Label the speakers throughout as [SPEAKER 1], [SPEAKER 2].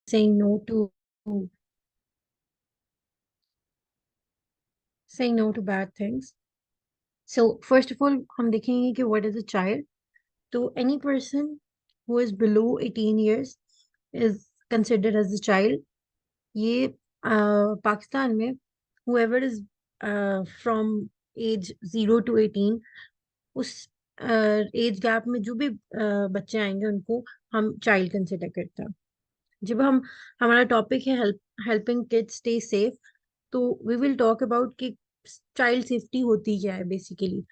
[SPEAKER 1] saying no to saying no to bad things. So first of all हम देखेंगे कि what is a child. So any person who is below 18 years is considered as a child. ये पाकिस्तान में whoever is from age 0 to 18, उस age gap में जो भी बच्चे आएंगे उनको हम चाइल्ड कंसिडर करते हैं. जब हम हमारा टॉपिक है हेल्पिंग किड्स स्टे सेफ, तो वी विल टॉक अबाउट कि चाइल्ड सेफ्टी होती क्या है बेसिकली.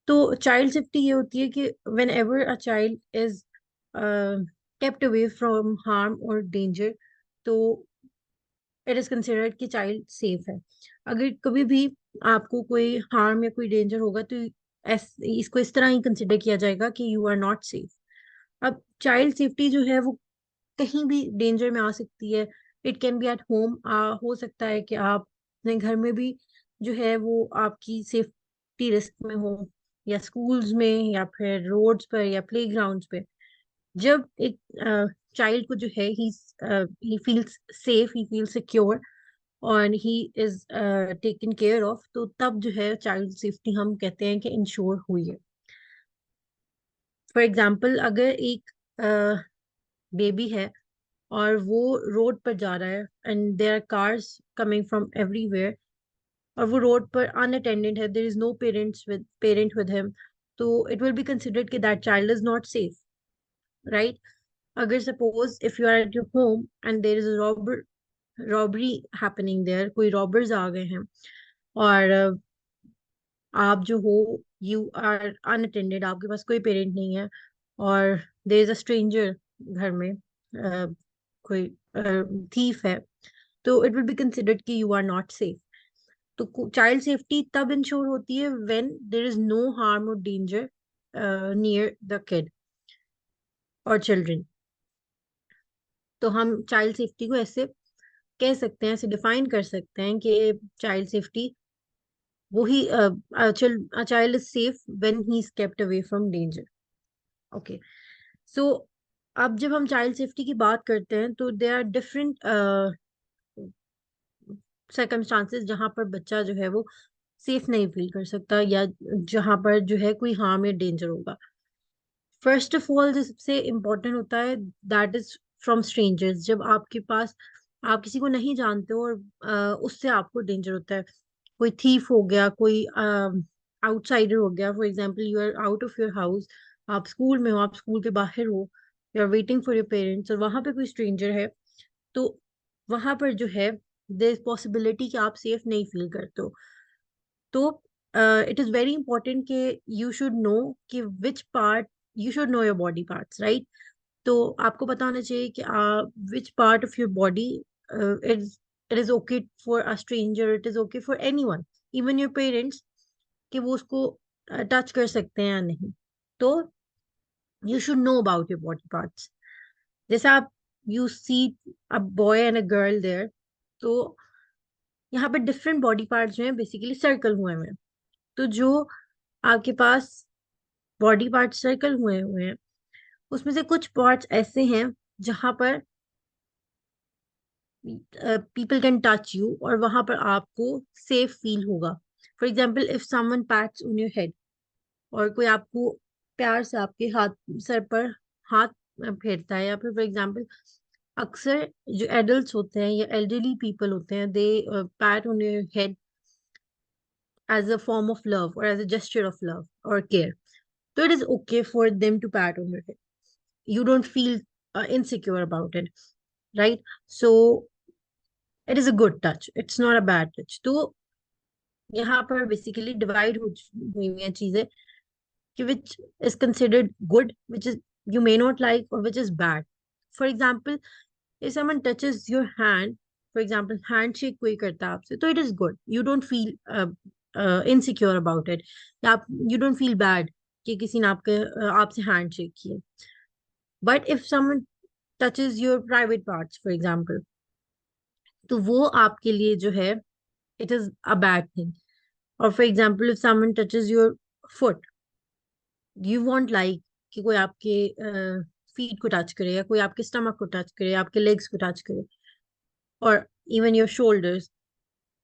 [SPEAKER 1] तो चाइल्ड सेफ्टी ये होती है कि when ever a child is kept away from harm और डेंजर, तो इट इज कंसिडर्ड कि चाइल्ड सेफ है. अगर कभी भी आपको कोई हार्म या कोई डेंजर होगा तो इसको इस तरह ही कंसिडर किया जाएगा कि यू आर नॉट सेफ. अब चाइल्ड सेफ्टी जो है वो कहीं भी डेंजर में आ सकती है. It can B at home. हो सकता है कि आप अपने घर में भी जो है वो आपकी सेफ्टी रिस्क में हो, या स्कूल्स में, या फिर रोड्स पर या प्लेग्राउंड्स पे. जब एक चाइल्ड को जो है he feels safe, he feel secure और he is taken care of, तो तब जो है चाइल्ड सेफ्टी हम कहते हैं कि इंश्योर हुई है. फॉर एग्जाम्पल, अगर एक बेबी है और वो रोड पर जा रहा है and there are cars coming from everywhere, और वो रोड पर अनअटेंडेड है, there is no parent with him, तो इट विल बी कंसिडर्ड कि that child is not safe, right. अगर suppose if you are at your home and there is robbery happening there, कोई robbers आ गए हैं और आप जो हो यू आर अनअटेंडेड, आपके पास कोई पेरेंट नहीं है, और देयर इज अ स्ट्रेंजर घर में, कोई थीफ है, तो इट विल बी कंसिडर्ड कि यू आर नॉट सेफ. तो चाइल्ड सेफ्टी तब इंश्योर होती है when there is no harm और डेंजर नियर द किड और चिल्ड्रन. तो हम चाइल्ड सेफ्टी को ऐसे कह सकते हैं, ऐसे डिफाइन कर सकते हैं कि चाइल्ड सेफ्टी वो he child is safe when he is kept away from danger. Okay. So अब जब हम चाइल्ड सेफ्टी की बात करते हैं तो दे आर डिफरेंट सर्कमस्टांसेस जहां पर बच्चा जो है वो सेफ नहीं फील कर सकता, या जहां पर जो है कोई हार्म या डेंजर होगा. फर्स्ट ऑफ ऑल जो सबसे इम्पोर्टेंट होता है दैट इज फ्रॉम स्ट्रेंजर्स. जब आपके पास आप किसी को नहीं जानते हो और उससे आपको डेंजर होता है. कोई थीफ हो गया, कोई आउटसाइडर हो गया. For example, you are out of your house, आप स्कूल में हो, आप स्कूल के बाहर हो, you are waiting for your parents, और वहां पे कोई स्ट्रेंजर है, तो वहां पर जो है देयर इज पॉसिबिलिटी कि आप सेफ नहीं फील करते हो. तो इट इज वेरी इंपॉर्टेंट कि यू शुड नो कि which part, you should know your body parts, right. तो आपको पता होना चाहिए कि which part of your body it is okay for a stranger, it is okay for anyone, even your parents, कि वो उसको टच कर सकते हैं या नहीं. तो you should know about your body parts. जैसे आप you see a boy and a girl there, तो यहाँ पे डिफरेंट बॉडी पार्ट्स जो हैं बेसिकली सर्कल हुए हुए हैं. तो जो आपके पास बॉडी पार्ट सर्कल हुए हुए हैं, उसमें से कुछ पार्ट्स ऐसे हैं जहां पर पीपल कैन टच यू और वहां पर आपको सेफ फील होगा. For example, if someone pets on your head, और कोई आपको प्यार से आपके हाथ, सर पर हाथ फेरता है, या फिर फॉर एग्जाम्पल अक्सर जो एडल्ट्स होते हैं या एल्डरली पीपल होते हैं, they pat on your head as a form of love और as a gesture of love और care. So it is okay for them to pat on your head. You don't feel insecure about it, right? So it is a good touch. It's not a bad touch. तो यहाँ पर basically divide हुई हुई हैं चीजें कि which is considered good, which is you may not like, or which is bad. For example, if someone touches your hand, for example, handshake कोई करता है आपसे, तो it is good. You don't feel insecure about it. या you don't feel bad कि किसी ने आपसे हैंडशेक किया. But if someone touches your private parts, for example, तो वो आपके लिए जो है it is a bad thing. और for example, if someone touches your foot, you won't like कि कोई आपके फीट को टच करे, या कोई आपके स्टमक को टच करे, आपके लेग्स को टच करे, और इवन योर शोल्डर्स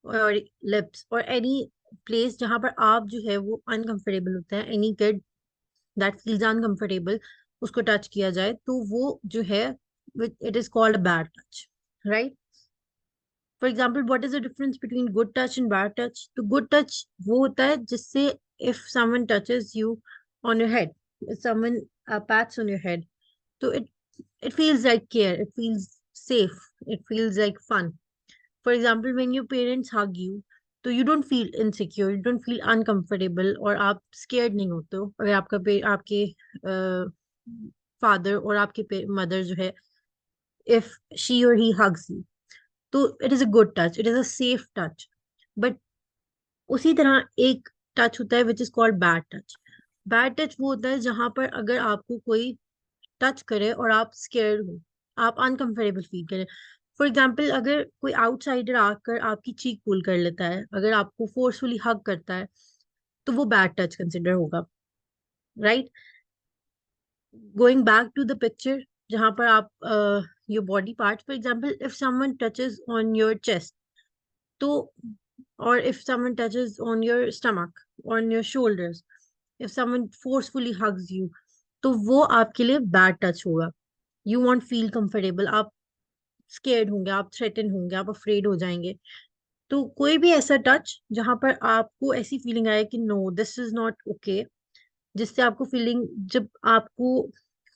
[SPEAKER 1] और लिप्स और एनी प्लेस जहां पर आप जो है वो अनकंफर्टेबल होता है, any kid that feels uncomfortable, उसको टच किया जाए, तो वो जो है it is called a bad touch, right? For example, what is the difference between good touch and bad touch? तो गुड टच वो होता है जिससे if someone touches you on your head, if someone pats on your head, so it feels like care, it feels safe, it feels like fun. For example, when your parents hug you, तो you don't feel insecure, you don't feel uncomfortable, और आप scared नहीं होते हो अगर आपके father और आपके मदर जो है, if she or he hugs you, तो it is a good touch, it is a safe touch. But उसी तरह एक टच होता है which is called bad touch. Bad touch वो होता है जहां पर अगर आपको कोई टच करे और आप स्केर्ड हो, आप अनकंफर्टेबल फील करें। फॉर एग्जाम्पल, अगर कोई आउटसाइडर आकर आपकी चीक पुल कर लेता है, अगर आपको फोर्सफुली हग करता है, तो वो बैड टच कंसिडर होगा, right? Going back to the picture, जहां पर आप your body part, for example if someone touches on your chest, तो और if someone touches on your stomach, on your shoulders, if someone forcefully hugs you, तो वो आपके लिए bad touch होगा। यू वॉन्ट फील कंफर्टेबल, आप scared होंगे, आप थ्रेटन होंगे, आप अफ्रेड हो जाएंगे। तो कोई भी ऐसा टच जहां पर आपको ऐसी फीलिंग आए कि no this is not okay, जिससे आपको फीलिंग, जब आपको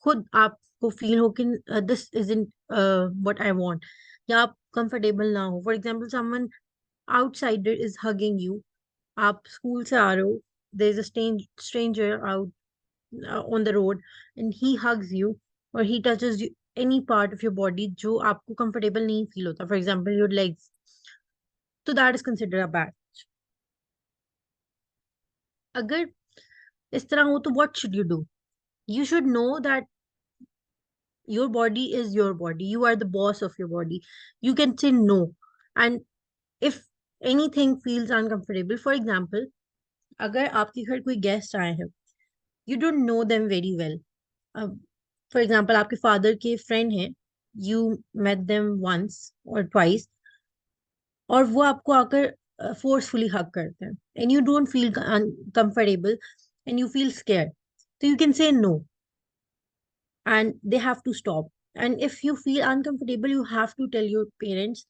[SPEAKER 1] खुद आपको फील हो कि this is in what I want, या आप कंफर्टेबल ना हो। For example, someone outsider is hugging you, आप स्कूल से आ रहे हो, there is a stranger out on the road, and he hugs you or he touches you any part of your body जो आपको comfortable नहीं feel होता, for example your legs, तो that is considered a bad touch. अगर इस तरह हो तो what should you do? You should know that your body is your body, you are the boss of your body, you can say no. And if anything feels uncomfortable, for example, अगर आपके घर कोई guest आए हैं, you don't know them very well, for example आपके father के friend हैं, you met them once और ट्वाइस, और वो आपको आकर फोर्सफुली हक करते हैं, and you don't feel comfortable and you feel scare, तो you can say no and they have to stop. And if you feel uncomfortable, you have to tell your parents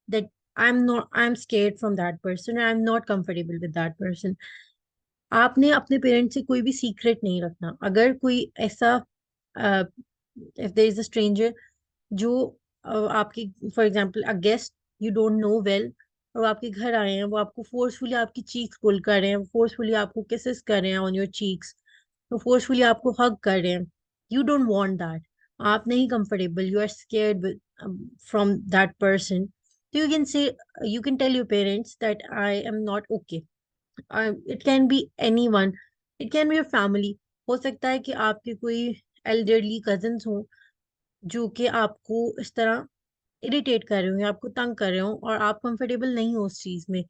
[SPEAKER 1] that I'm scared from that person, or I'm not comfortable with that person. आपने अपने parents से कोई भी secret नहीं रखना। अगर कोई ऐसा, if there is a stranger जो आपकी, for example a guest you don't know well, और वो आपके घर आए हैं, वो आपको फोर्सफुली आपकी चीक्स पुल कर रहे हैं, फोर्सफुली आपको किसेस कर रहे हैं ऑन योर चीक्स, तो फोर्सफुली आपको हग कर रहे हैं, यू डोंट वांट दैट, आप नहीं comfortable, you are scared from that person, तो you can say, you can tell your parents that I am not okay. It can be anyone, it can be your family. हो सकता है कि आपके कोई elderly cousins हों जो कि आपको इस तरह इरिटेट कर रहे हो या आपको तंग कर रहे हो, और आप कंफर्टेबल नहीं हो उस चीज में,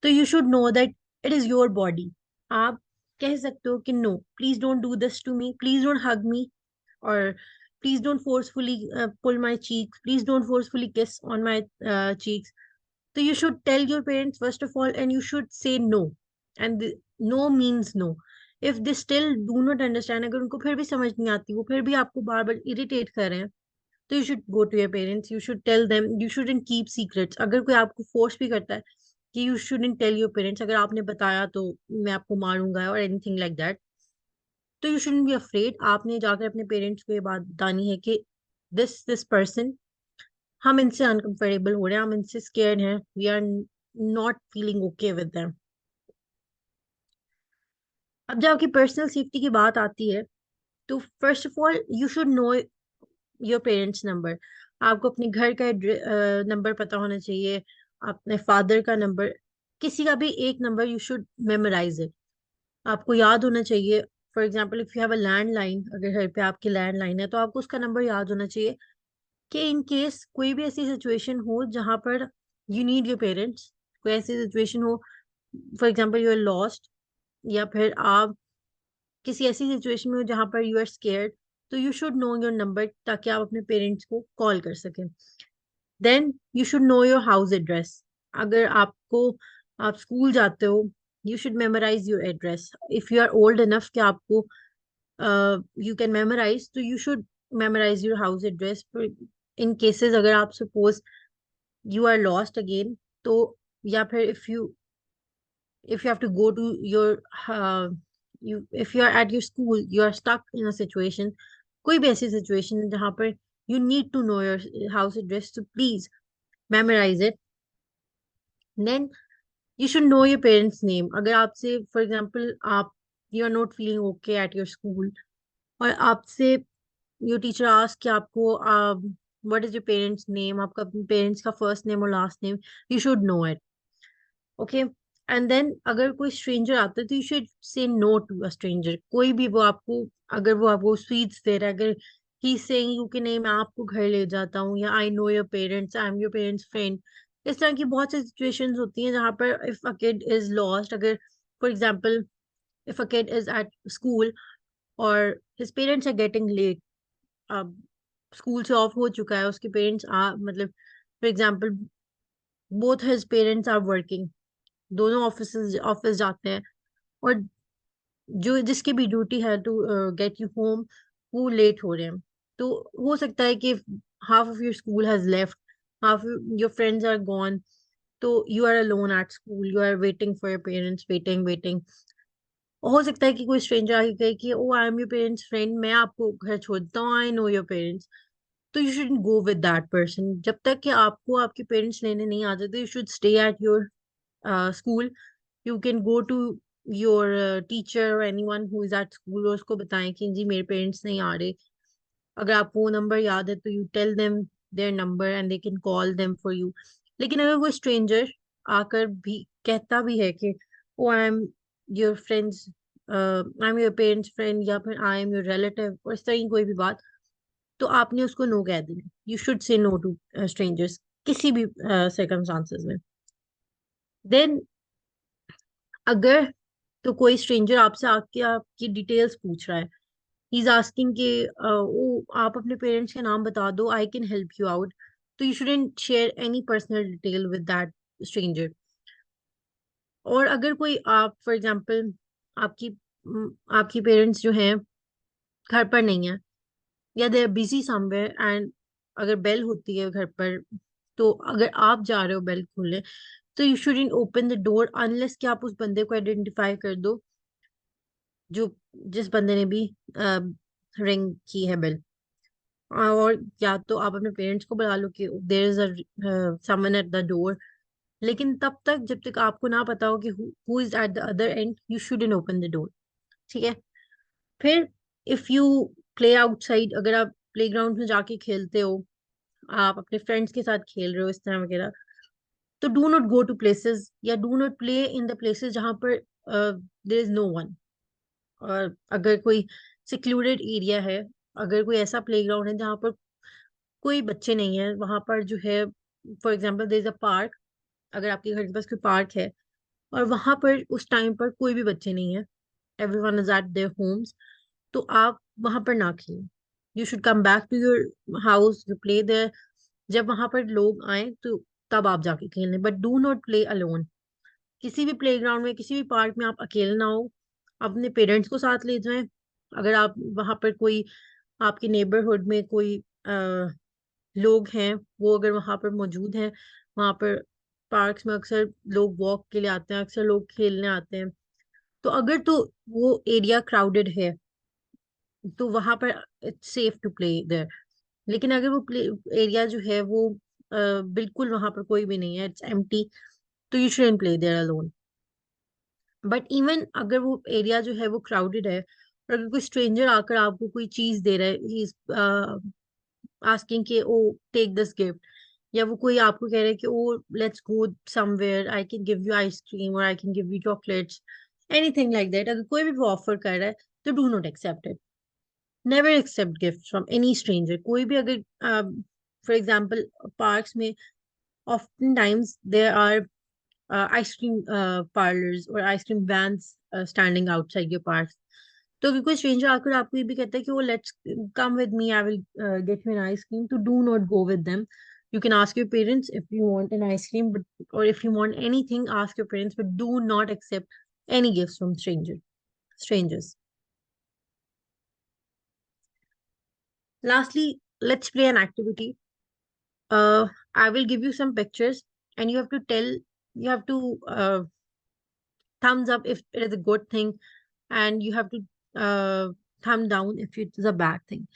[SPEAKER 1] तो you should know that it is your body. आप कह सकते हो कि no please don't do this to me, please don't hug me, और please don't forcefully pull my cheeks, please don't forcefully kiss on my cheeks. So you should tell your parents first of all, and you should say no. And no means no. If they still do not understand, अगर उनको फिर भी समझ नहीं आती, वो फिर भी आपको बार बार इरिटेट कर रहे हैं, तो you should go to your parents. You should tell them. You shouldn't keep secrets. अगर कोई आपको फोर्स भी करता है कि you shouldn't tell your parents, अगर आपने बताया तो मैं आपको मारूंगा और anything like that, तो you shouldn't be afraid. आपने जाकर अपने पेरेंट्स को ये बात बतानी है कि this person, हम इनसे अनकंफर्टेबल हो रहे हैं, हम इनसे स्केर्ड हैं, we are not feeling okay with them. अब जब आपकी पर्सनल सेफ्टी की बात आती है, तो first of all you should know your parents number. आपको अपने घर का नंबर पता होना चाहिए, अपने फादर का नंबर, किसी का भी एक number you should memorise it, आपको याद होना चाहिए। For example, if you have a landline, अगर घर पे आपकी लैंडलाइन है, तो आपको उसका नंबर याद होना चाहिए कि इन केस कोई भी ऐसी सिचुएशन हो जहां पर यू नीड योर पेरेंट्स, कोई ऐसी सिचुएशन हो, for example you are lost, या फिर आप किसी ऐसी सिचुएशन में हो जहां पर यू आर स्केर्ड, तो you should know your number ताकि आप अपने पेरेंट्स को कॉल कर सकें. Then you should know your house address. अगर आप स्कूल जाते हो, you should memorise your address. If you are old enough कि आपको यू कैन मेमोराइज, तो you should memorise your house address. In cases अगर आप suppose you are lost again, तो या फिर if you have to go to your you if you are at your school, you are stuck in a situation, कोई भी ऐसी situation है जहाँ पर you need to know your house address, so please memorize it. Then you should know your parents name. अगर आपसे for example आप you are not feeling okay at your school, और आपसे your teacher ask कि आपको what is your parents name, आपका parents का first name और last name, you should know it. Okay. And then अगर कोई स्ट्रेंजर आता है तो you should say no to a stranger. कोई भी वो आपको, अगर वो आपको स्वीट्स दे रहा है, अगर ही सेइंग यू कि नहीं मैं आपको घर ले जाता हूँ, या आई know your parents, I am your parents friend, इस तरह की बहुत सी सिचुएशंस होती हैं जहाँ पर if a kid is lost, अगर for example if a kid is at school और his parents are getting late, अब स्कूल से ऑफ हो चुका है, उसके पेरेंट्स आ मतलब for example both his parents are working, दोनों ऑफिस जाते हैं, और जो जिसकी भी ड्यूटी है टू गेट यू होम, वो लेट हो रहे हैं. तो हो सकता है कि half of your school has left, half your friends are gone, तो you are alone at school, you are waiting for your parents, waiting waiting. हो सकता है कि कोई स्ट्रेंजर आके कहे कि oh I am your parents friend, मैं आपको घर छोड़ देता हूँ, आई नो योर पेरेंट्स. तो you should go with that person. जब तक कि आपको आपके पेरेंट्स लेने नहीं आ जाते, you should stay at your school. You can go to your teacher और anyone who is at school, और उसको बताएं कि जी मेरे पेरेंट्स नहीं आ रहे. अगर आपको वो नंबर याद है तो you tell them their number and they can call them for you. लेकिन अगर कोई स्ट्रेंजर आकर भी कहता भी है कि oh I am your friends, I am your parents friend, या फिर आई एम योर रिलेटिव, और इस तरह की कोई भी बात, तो आपने उसको नो कह देना. You should say no to strangers किसी भी सर्कमस्टांसेस में. देन अगर तो कोई स्ट्रेंजर आपसे आके आपकी डिटेल्स पूछ रहा है, ही इज आस्किंग कि ओ आप अपने पेरेंट्स के नाम बता दो, I can help you out, तो you shouldn't share any personal detail with that stranger. और अगर कोई आप फॉर एग्जांपल आपकी आपकी पेरेंट्स जो हैं घर पर नहीं है, या they are busy somewhere, and अगर बेल होती है घर पर, तो अगर आप जा रहे हो बेल खोलने, तो you shouldn't open the door unless कि आप उस बंदे को आइडेंटिफाई कर दो जो जिस बंदे ने भी रिंग की है बेल. और या तो आप अपने पेरेंट्स को बुला लो कि there is a someone at the door. लेकिन तब तक जब तक आपको ना पता हो कि who is at the other and, you shouldn't open the door. ठीक है. फिर इफ यू प्ले आउटसाइड, अगर आप प्लेग्राउंड में जाके खेलते हो, आप अपने फ्रेंड्स के साथ खेल रहे हो इस तरह वगैरह, तो do not go to places, या do not play in the places जहाँ पर देयर इज नो वन. और अगर कोई सिक्लूडेड एरिया है, अगर कोई ऐसा प्लेग्राउंड है जहाँ पर कोई बच्चे नहीं है, वहां पर जो है for example there is a park, अगर आपके घर के पास कोई पार्क है और वहां पर उस टाइम पर कोई भी बच्चे नहीं है, everyone is at their homes, तो आप वहां पर ना खेलें. You should come back to your house, you play there. जब वहां पर लोग आए तो तब आप जाके खेलें, but do not play alone. किसी भी प्लेग्राउंड में, किसी भी पार्क में आप अकेले ना हो. अपने पेरेंट्स को साथ ले जाएं. अगर आप वहां पर कोई आपके नेबरहुड में कोई लोग हैं, वो अगर वहां पर मौजूद हैं, वहां पर पार्क्स में अक्सर लोग वॉक के लिए आते हैं, अक्सर लोग खेलने आते हैं, तो अगर तो वो एरिया क्राउडेड है तो वहां पर it's safe to play there. लेकिन अगर वो प्ले एरिया जो है वो बिल्कुल वहां पर कोई भी नहीं है, इट्स एम्प्टी, तो you shouldn't play there alone. But even अगर वो एरिया जो है वो क्राउडेड है, और अगर कोई स्ट्रेंजर आकर आपको कोई चीज दे रहा है, ही इज आस्किंग कि ओ टेक दिस गिफ्ट, या वो कोई आपको कह रहा है कि oh let's go somewhere, I can give you ice cream और I can give you chocolates, anything like that, अगर कोई भी वो ऑफर कर रहा है, तो do not accept it. Never accept gift from any stranger. कोई भी अगर फॉर एग्जाम्पल पार्क्स में often times there are ice cream parlors or ice cream vans standing outside your parks. तो अगर कोई स्ट्रेंजर आकर आपको ये भी कहता है कि वो let's come with me, I will get you an ice cream, तो do not go with them. You can ask your parents if you want an ice cream, or if you want anything, ask your parents, but do not accept any gifts from strangers. Lastly, let's play an activity. I will give you some pictures, and you have to thumbs up if it is a good thing, and you have to uh, thumb down if it is a bad thing.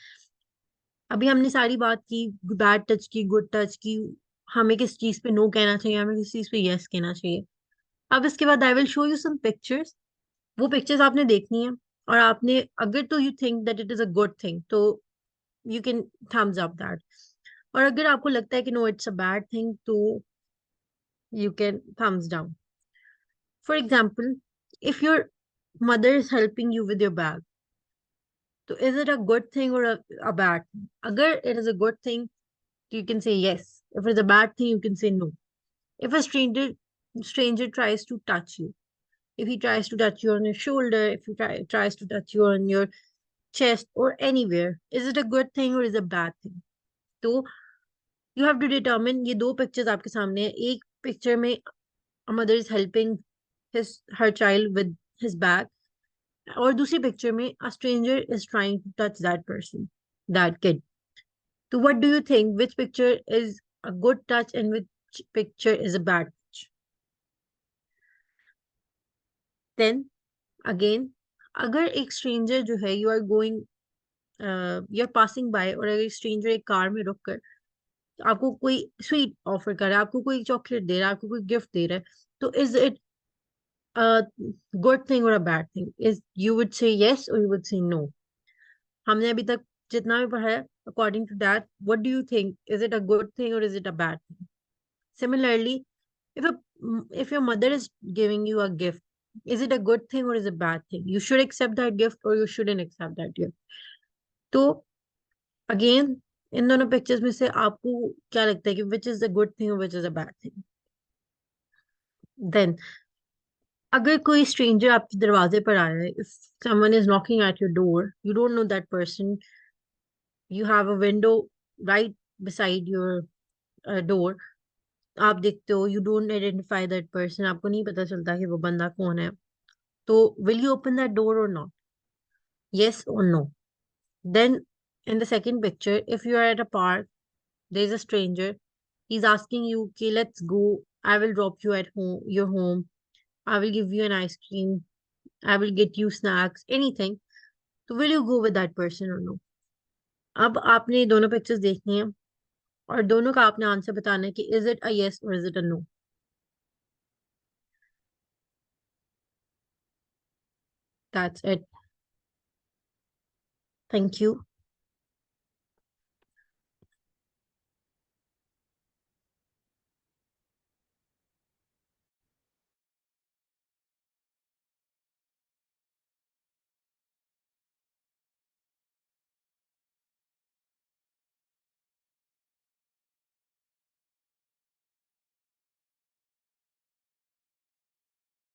[SPEAKER 1] अभी हमने सारी बात की, bad touch की, good touch की, हमें किस चीज पे नो कहना चाहिए, हमें किस चीज पे यस कहना चाहिए. अब इसके बाद I will show you some pictures. वो पिक्चर्स आपने देखनी है, और आपने अगर तो you think that it is a good thing, तो you can thumbs up that. और अगर आपको लगता है कि no it's a bad thing, तो you can thumbs down. For example, if your mother is helping you with your bag, तो is it a good thing और a bad thing? अगर it is a good thing, you can say yes. If it's a bad thing, you can say no. If a stranger tries to touch you, if he tries to touch you on your shoulder, if he tries to touch you on your chest or anywhere, is it a good thing or is it a bad thing? तो you have to determine. ये दो pictures आपके सामने है. एक picture में a mother is helping her child with his bag, और दूसरी picture में a stranger is trying to touch that person, that kid. So what do you think? Which picture is a good touch and which picture is a bad touch? Then again, अगर एक stranger जो है, you are going, you're passing by, और अगर stranger एक car में रुक कर आपको कोई स्वीट ऑफर कर रहा है, आपको कोई चॉकलेट दे रहा है, आपको कोई गिफ्ट दे रहा है, तो is it a good thing और a bad thing? Is you would say yes और यू वुड से नो. हमने अभी तक जितना भी पढ़ा है, according to that, what do you think? Is it a good thing और is it a bad thing? Similarly, if a if your mother is giving you a gift, is it a good thing or is it a bad thing? You should accept that gift or you shouldn't accept that gift. तो again, इन दोनों pictures में से आपको क्या लगता है कि which is a good thing और which is a bad thing? Then अगर कोई स्ट्रेंजर आपके दरवाजे पर आया है, if someone is knocking at your door, you don't know that person, you have a window right beside your door, आप देखते हो, you don't identify that person, आपको नहीं पता चलता कि वो बंदा कौन है, तो will you open that door or not? Yes or no? Then in the second picture, if you are at a park, there is a stranger, he's asking you, okay, let's go. I will drop you at home, your home. I will give you an ice cream. I will get you snacks, anything. So will you go with that person or no? अब आपने ये दोनों pictures देखनी है, और दोनों का आपने आंसर बताना है कि इज इट अ यस और is it a no. That's it. Thank you.